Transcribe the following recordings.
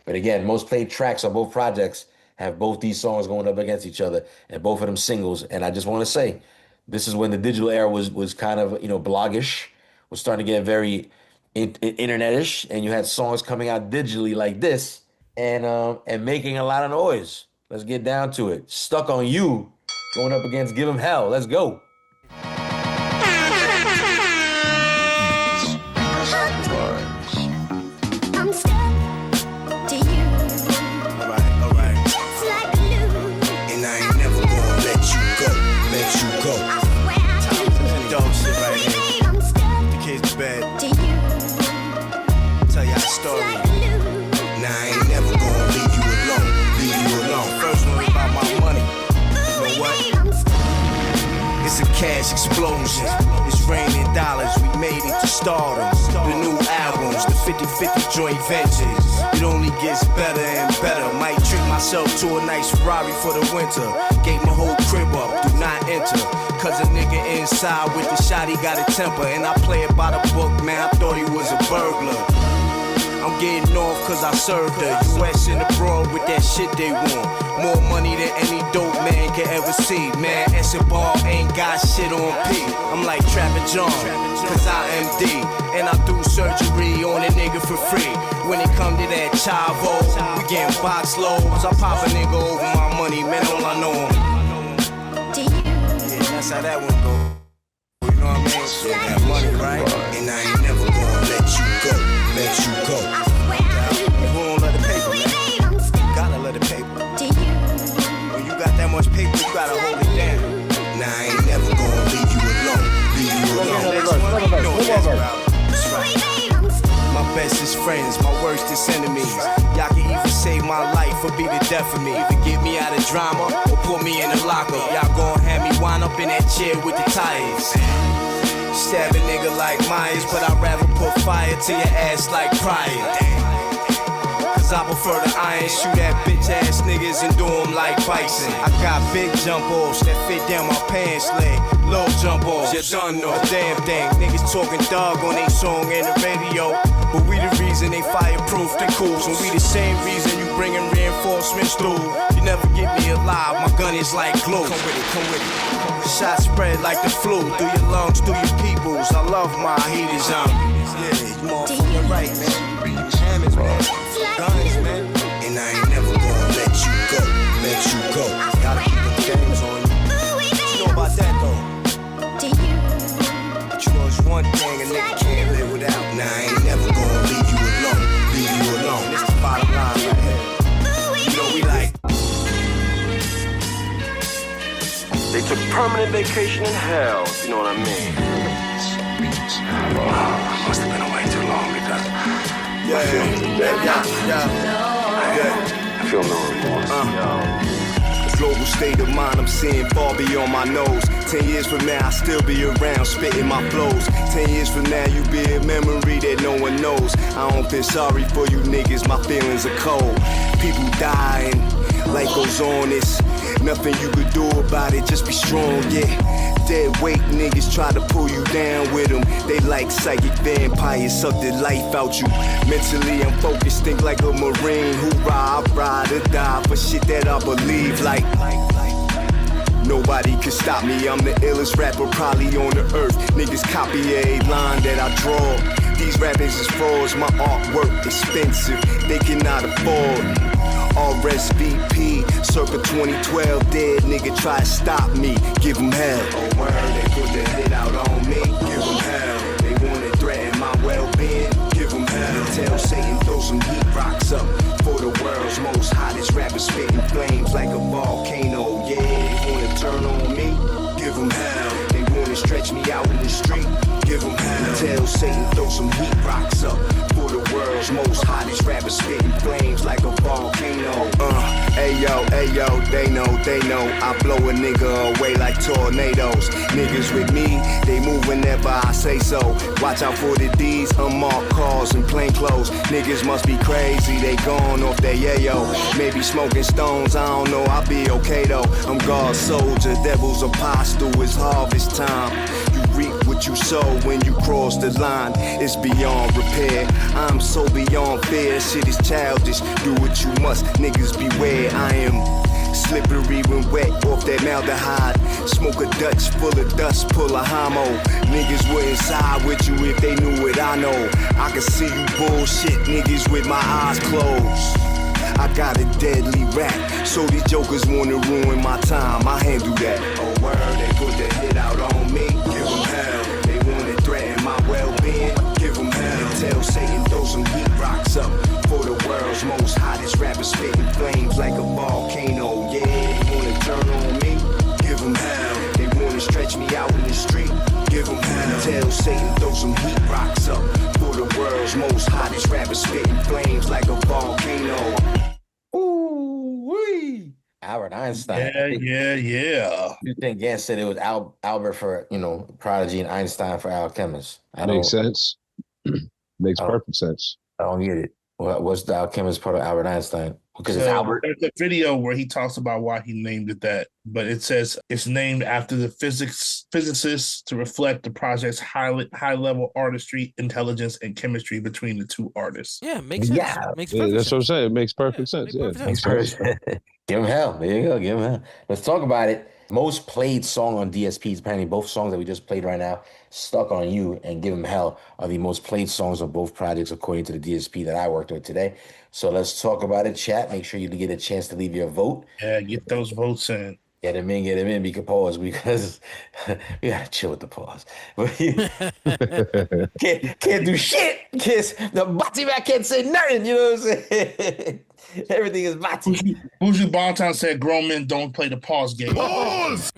But again, most played tracks on both projects have both these songs going up against each other, and both of them singles. And I just want to say, this is when the digital era was kind of bloggish, was starting to get very internetish, and you had songs coming out digitally like this, and making a lot of noise. Let's get down to it. Stuck on You, going up against Give 'Em Hell. Let's go. Cash explosion, it's raining dollars, we made it to stardom. The new albums, the 50-50 joint ventures, it only gets better and better. Might treat myself to a nice Ferrari for the winter. Gave my whole crib up, do not enter. Cause a nigga inside with the shot, he got a temper. And I play it by the book, man, I thought he was a burglar. I'm getting off cause I served the US and abroad with that shit they want. More money than any dope man can ever see. Man, Escobar ain't got shit on P. I'm like Trapper John, cause I MD. And I do surgery on a nigga for free. When it come to that chavo, we getting box loads. I pop a nigga over my money, man, all I know him. Yeah, that's how that one go. You know what I mean? So that money, right? And I ain't never gonna let you go. Let you go. We won't let the paper, man. Gotta let the paper. When you got that much paper, you gotta hold it down. Now I ain't never gonna leave you alone. Leave you alone. That's right. My bestest friends, my worstest enemies. Y'all can either save my life or be the death of me. Either get me out of drama or put me in a locker. Y'all gon' have me wind up in that chair with the tires. Stab a nigga like Myers, but I'd rather put fire to your ass like Pryor. Cause I prefer the iron, shoot at bitch ass niggas and do them like Bison. I got big jump offs that fit down my pants leg. Low jump offs, you done know. Damn thing, niggas talking dog on they song and the radio. But we the reason they fireproof the cools. And we the same reason you bringing reinforcements through. You never get me alive, my gun is like glue. Come with it, come with it. Shot spread like the flu, through your lungs, through your peoples. I love my heaters on. Yeah, you motherfucking right, man. Hammers, man. Guns, man. And I ain't never gonna let you go. Let you go. Gotta keep them games on you. What you know about that, though? But you know it's one thing a nigga can't live without. Now I ain't never gonna leave you alone. Leave you alone. That's the bottom line right here. You know we like. They took permanent vacation in hell, you know what I mean? I must have been away too long because I feel no remorse. Global state of mind, I'm seeing far beyond my nose. 10 years from now, I'll still be around, spitting my flows. 10 years from now, you be a memory that no one knows. I don't feel sorry for you niggas, my feelings are cold. People dying, life goes on, it's nothing you could do about it, just be strong, yeah. Dead weight niggas try to pull you down with them. They like psychic vampires, suck the life out you. Mentally I'm focused, think like a Marine. Hoorah, I ride or die for shit that I believe like. Nobody can stop me, I'm the illest rapper probably on the earth. Niggas copy a line that I draw. These rappers is frauds, my artwork expensive, they cannot afford. RSVP, circa 2012, dead nigga try to stop me, give him hell. Oh word, they put the hit out on me, give him hell. They wanna threaten my well-being, give him hell. Tell Satan throw some heat rocks up for the world's most hottest rapper, spitting flames like a volcano. Yeah, they wanna turn on me, give him hell. They wanna stretch me out in the street, give him hell. Tell Satan throw some heat rocks up for the world's most hottest rapper, spitting flames like a volcano. Ayo, they know, I blow a nigga away like tornadoes. Niggas with me, they move whenever I say so. Watch out for the D's, unmarked cars and plain clothes. Niggas must be crazy, they gone off their yayo. Maybe smoking stones, I don't know, I'll be okay though. I'm God's soldier, devil's apostle, it's harvest time. You reap what you sow when you cross the line. It's beyond repair. I'm so beyond fear. Shit is childish. Do what you must. Niggas beware. I am slippery when wet off that maldehyde. Smoke a Dutch full of dust. Pull a homo. Niggas wouldn't side with you if they knew what I know. I can see you bullshit niggas with my eyes closed. I got a deadly rap, so these jokers wanna ruin my time. I handle that. Oh word, they put the hit out on me. Give them hell. They wanna threaten my well-being. Give them hell. They tell Satan throw some heat rocks up for the world's most hottest rapper, spitting flames like a volcano. Yeah, they wanna turn on me. Give them hell. They wanna stretch me out in the street. Give them hell. Tell Satan throw some heat rocks up for the world's most hottest rapper, spitting flames like a volcano. Ooh-wee. Albert Einstein. Yeah. You think Gant said it was Albert for, Prodigy and Einstein for Alchemist? Makes sense. Makes perfect sense. I don't get it. What's the Alchemist part of Albert Einstein? Because it's Albert. There's a video where he talks about why he named it that, but it says it's named after the physicists to reflect the project's high level artistry, intelligence, and chemistry between the two artists. Yeah, makes sense. Yeah. Makes Yeah, perfect that's sense. what I'm saying. It makes perfect sense. Yeah, Makes perfect sense. Give him hell. There you go. Give him hell. Let's talk about it. Most played song on DSPs, apparently both songs that we just played right now, Stuck on You and Give Him Hell, are the most played songs on both projects according to the DSP that I worked with today. So let's talk about it, chat. Make sure you get a chance to leave your vote. Yeah, get those votes in. Get them in, because we gotta chill with the pause. can't do shit, because the Bati man can't say nothing, you know what I'm saying? Everything is Bati. Buju Banton said grown men don't play the pause game. Pause!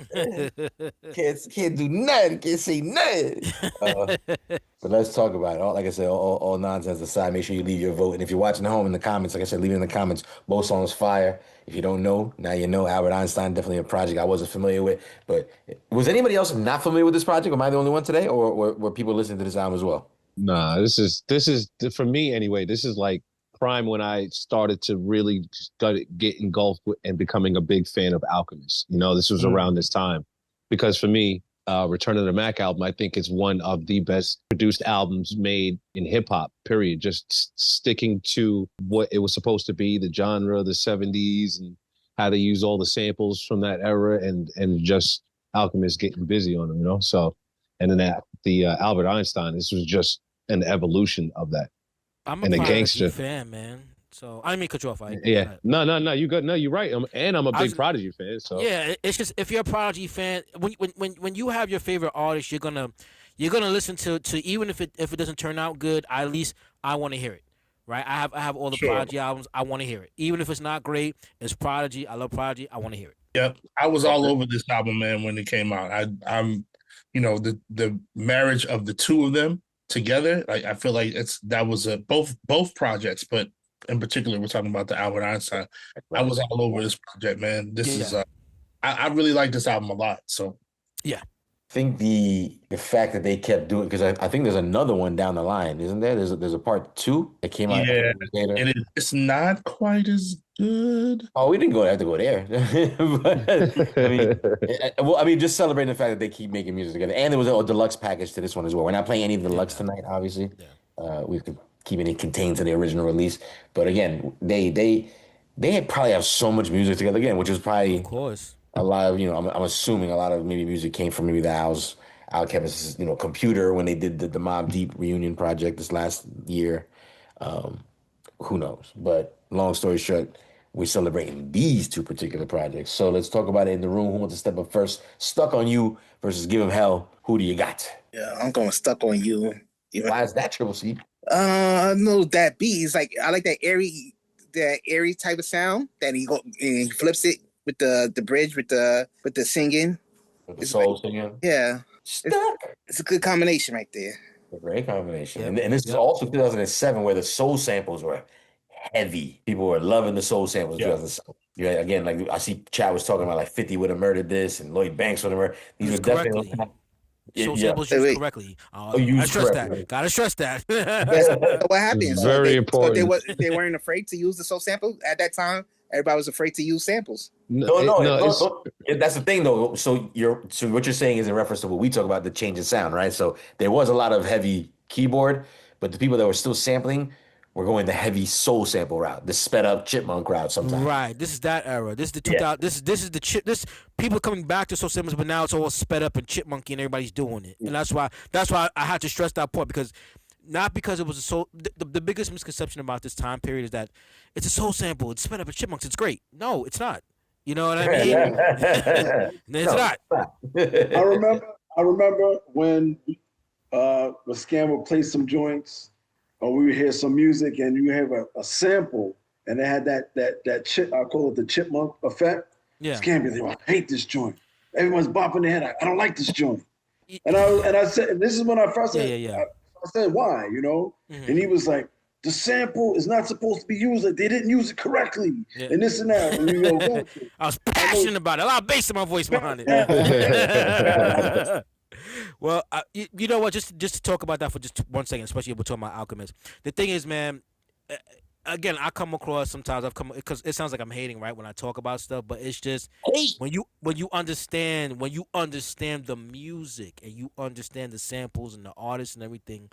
can't do nothing, can't say nothing. But let's talk about it. Like I said, all nonsense aside, make sure you leave your vote. And if you're watching at home in the comments, like I said, leave it in the comments. Both songs fire. If you don't know, now you know. Albert Einstein, definitely a project I wasn't familiar with. But was anybody else not familiar with this project? Am I the only one today? Or were people listening to this album as well? Nah, this is for me anyway. This is like prime when I started to really get engulfed with and becoming a big fan of Alchemist. This was around this time, because for me, Return of the Mac album, I think is one of the best produced albums made in hip hop, period. Just sticking to what it was supposed to be, the genre, the 70s, and how they use all the samples from that era, and just Alchemist getting busy on them, So, and then the Albert Einstein, this was just an evolution of that. I'm a Prodigy fan, man. So I didn't mean to cut you off. Yeah, no, you good. No, you're right. I'm a big Prodigy fan. So yeah, it's just if you're a Prodigy fan, when you have your favorite artist, you're gonna listen to even if it doesn't turn out good. At least I want to hear it, right? I have all the Prodigy albums. I want to hear it, even if it's not great. It's Prodigy. I love Prodigy. I want to hear it. Yep, I was all over this album, man, when it came out. I'm the marriage of the two of them together. Like, I feel like that was both projects, but in particular, we're talking about the Albert Einstein. I was all over this project, man. This is I really like this album a lot. So yeah, I think the fact that they kept doing, because I think there's another one down the line, isn't there? There's a part 2 that came out later. And it's not quite as good. Oh, we didn't have to go there. But, I mean, just celebrating the fact that they keep making music together. And there was a deluxe package to this one as well. We're not playing any of the deluxe tonight, obviously. Yeah. We could keep it contained to the original release. But again, they probably have so much music together again, which is probably, of course, a lot of, I'm assuming a lot of maybe music came from maybe the Alchemist's, computer when they did the Mobb Deep reunion project this last year. Who knows? But long story short, we're celebrating these two particular projects. So let's talk about it in the room. Who wants to step up first? Stuck on You versus Give Him Hell. Who do you got? Yeah, I'm going Stuck on You. Why is that, Triple C? No, that beat is like, I like that airy type of sound that he flips it with the bridge with the singing. With the soul singing? Yeah. Stuck. It's a good combination right there. A great combination. Yep. And this is also 2007 where the soul samples were heavy. People were loving the soul samples. Yeah. Again, like I see Chad was talking about like 50 would have murdered this and Lloyd Banks would have murdered. These were definitely soul samples used correctly. I stress that. Gotta stress that. So what happened? Very important. So they weren't afraid to use the soul sample at that time Everybody was afraid to use samples. That's the thing though. So what you're saying is in reference to what we talk about, the change in sound, right? So there was a lot of heavy keyboard, but the people that were still sampling were going the heavy soul sample route, the sped up chipmunk route sometimes. Right. This is that era. This is the 2000. This is the chip. This people coming back to soul samples, but now it's all sped up and chipmunky, and everybody's doing it. And that's why I had to stress that point, because not because it was a soul. The biggest misconception about this time period is that it's a soul sample. It's sped up and chipmunks. It's great. No, it's not. You know what I mean? It's not. I remember when Scan would play some joints, or we would hear some music, and you have a sample, and it had that chip. I call it the chipmunk effect. Yeah. Scan be like, I hate this joint. Everyone's bopping their head. I don't like this joint. And I said, and this is when I first said, I said, why? You know, and he was like, the sample is not supposed to be used. Like, they didn't use it correctly, and this and that. And you go, I was passionate about it. A lot of bass in my voice behind it. Well, you know what? Just to talk about that for just 1 second, especially if we're talking about Alchemist. The thing is, man. Again, I come across sometimes because it sounds like I'm hating, right, when I talk about stuff, but it's just when you understand the music and you understand the samples and the artists and everything,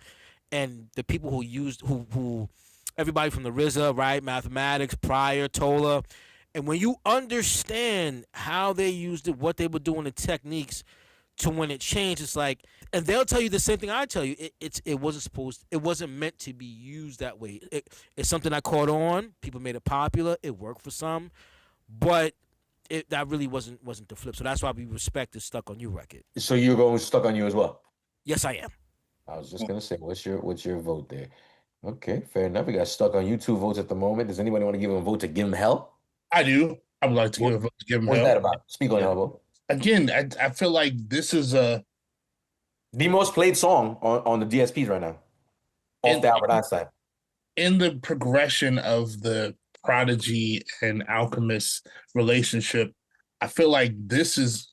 and the people who everybody from the RZA, right, Mathematics, Pryor, Tola, and when you understand how they used it, what they were doing, the techniques to when it changed, it's like, and they'll tell you the same thing I tell you. It wasn't meant to be used that way. It's something I caught on. People made it popular. It worked for some, but that really wasn't the flip. So that's why we respect the Stuck on You record. So you're going Stuck on You as well? Yes, I am. I was just gonna say, what's your vote there? Okay, fair enough. We got Stuck on You, 2 votes at the moment. Does anybody want to give him a vote to give him hell? I do. I would like to give a vote to give him hell. What's that about? Speak on it, Elbow. Again, I feel like this is the most played song on the DSPs right now. Off the Albert Einstein. In the progression of the Prodigy and Alchemist relationship, I feel like this is,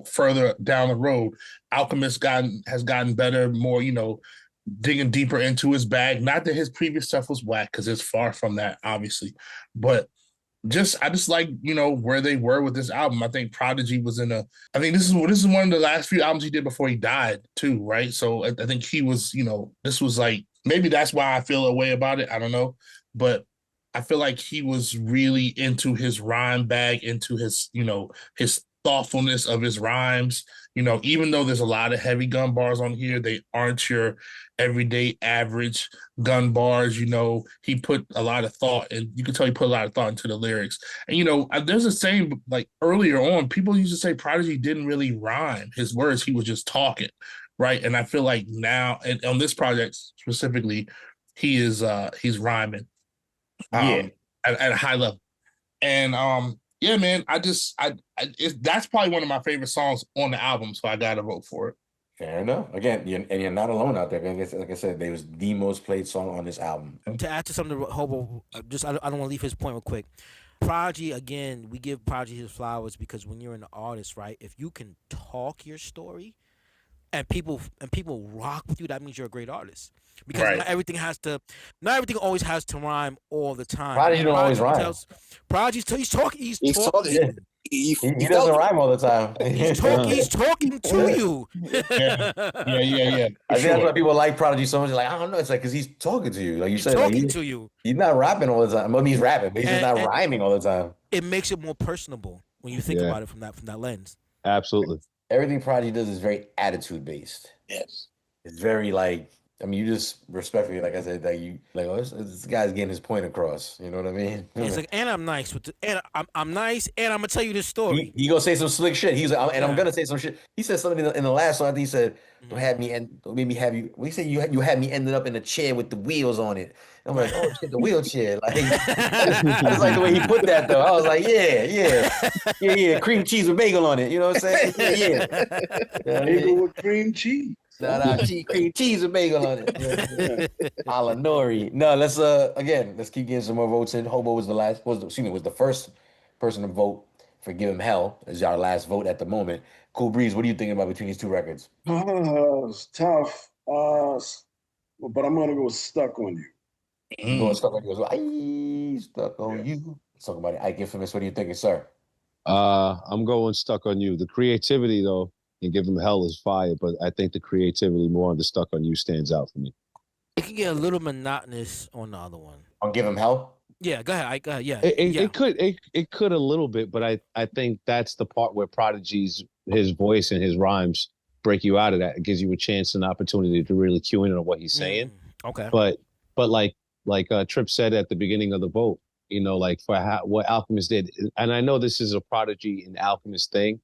further down the road. Alchemist has gotten better, more, digging deeper into his bag. Not that his previous stuff was whack, because it's far from that, obviously. But I just like, where they were with this album. I think Prodigy was I think this is one of the last few albums he did before he died too, right? So I think he was, this was like, maybe that's why I feel a way about it. I don't know. But I feel like he was really into his rhyme bag, into his, his thoughtfulness of his rhymes. Even though there's a lot of heavy gun bars on here, they aren't your everyday average gun bars. He put a lot of thought, and you can tell he put a lot of thought into the lyrics. And there's a saying, like earlier on, people used to say Prodigy didn't really rhyme his words; he was just talking, right? And I feel like now, and on this project specifically, he's rhyming, at a high level, and yeah, man, that's probably one of my favorite songs on the album, so I gotta vote for it. Fair enough. Again, you're not alone out there. Like I said, they was the most played song on this album. To add to something, Hobo, I don't want to leave his point real quick. Prodigy, again, we give Prodigy his flowers because when you're an artist, right, if you can talk your story and people rock with you, that means you're a great artist. Because not everything always has to rhyme all the time. Prodigy don't always rhyme. He's talking. He doesn't rhyme all the time. He's talking to you. Yeah. I think that's why people like Prodigy so much. Like, I don't know. It's like because he's talking to you. Like you said, talking to you. He's not rapping all the time. Well, he's rapping, but he's just not rhyming all the time. It makes it more personable when you think about it from that lens. Absolutely. Everything Prodigy does is very attitude based. Yes. It's very like. I mean, you just respectfully, like I said, that this guy's getting his point across. You know what I mean? It's like, and I'm nice I'm nice, and I'm gonna tell you this story. He gonna say some slick shit. He's like, I'm gonna say some shit. He said something in the last song. I think he said, "Don't have me and made me have you." When he said you had me ended up in a chair with the wheels on it. I'm like, oh shit, the wheelchair. Like, I just like the way he put that though. I was like, yeah, cream cheese with bagel on it. You know what I'm saying? Yeah. Bagel with cream cheese. Cream cheese with bagel on it. A la nori. No, let's keep getting some more votes in. Hobo was the first person to vote for Give Him Hell. Is our last vote at the moment. Cool Breeze, what are you thinking about between these two records? It's tough. But I'm gonna go Stuck on You. You going stuck on you as well. I stuck on you. Let's talk about it. Ike Infamous. What are you thinking, sir? I'm going stuck on you. The creativity though, and give him hell is fire, but I think the creativity more on the stuck on you stands out for me. It can get a little monotonous on the other one. I'll give him hell. Yeah, go ahead. Go ahead. Yeah, It could a little bit, but I think that's the part where Prodigy's his voice and his rhymes break you out of that. It gives you a chance and opportunity to really cue in on what he's saying. Okay. But like Tripp said at the beginning of the vote, you know, like for what Alchemist did, and I know this is a Prodigy and Alchemist thing,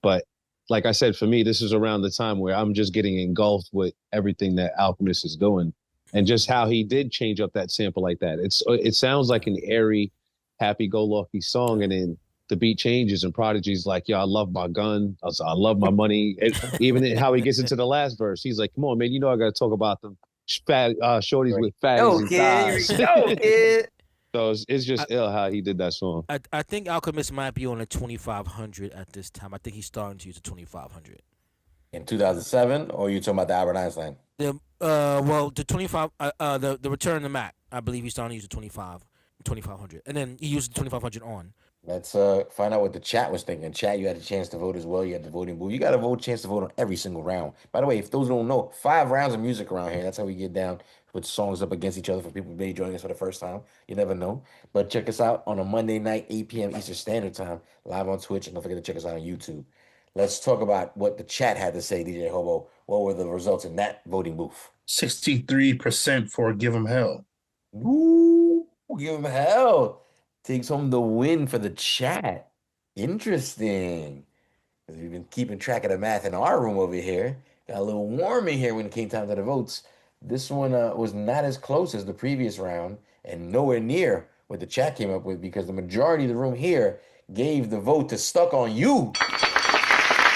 but like I said, for me, this is around the time where I'm just getting engulfed with everything that Alchemist is doing. And just how he did change up that sample like that. It sounds like an airy, happy-go-lucky song, and then the beat changes, and Prodigy's like, "Yo, I love my gun. I love my money." And even how he gets into the last verse, he's like, "Come on, man, you know I got to talk about them fat shorties with fatties and thighs." Yo, kid. So it's just ill how he did that song. I think Alchemist might be on a 2500 at this time. I think he's starting to use a 2500. In 2007, or are you talking about the Albert Einstein? Well, the 25, the Return of the Mac. I believe he's starting to use a 2500, and then he used the 2500 on. Let's find out what the chat was thinking. Chat, you had a chance to vote as well. You had the voting booth. You got a chance to vote on every single round. By the way, if those don't know, 5 rounds of music around here. That's how we get down with songs up against each other for people who may be joining us for the first time. You never know. But check us out on a Monday night, 8 p.m. Eastern Standard Time, live on Twitch. And don't forget to check us out on YouTube. Let's talk about what the chat had to say, DJ Hobo. What were the results in that voting booth? 63% for Give 'em Hell. Ooh, give him hell. Takes home the win for the chat. Interesting. Because we've been keeping track of the math in our room over here. Got a little warm in here when it came time to the votes. This one was not as close as the previous round and nowhere near what the chat came up with, because the majority of the room here gave the vote to Stuck on You.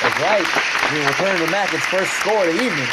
That's right. We return to Mac its first score of the evening.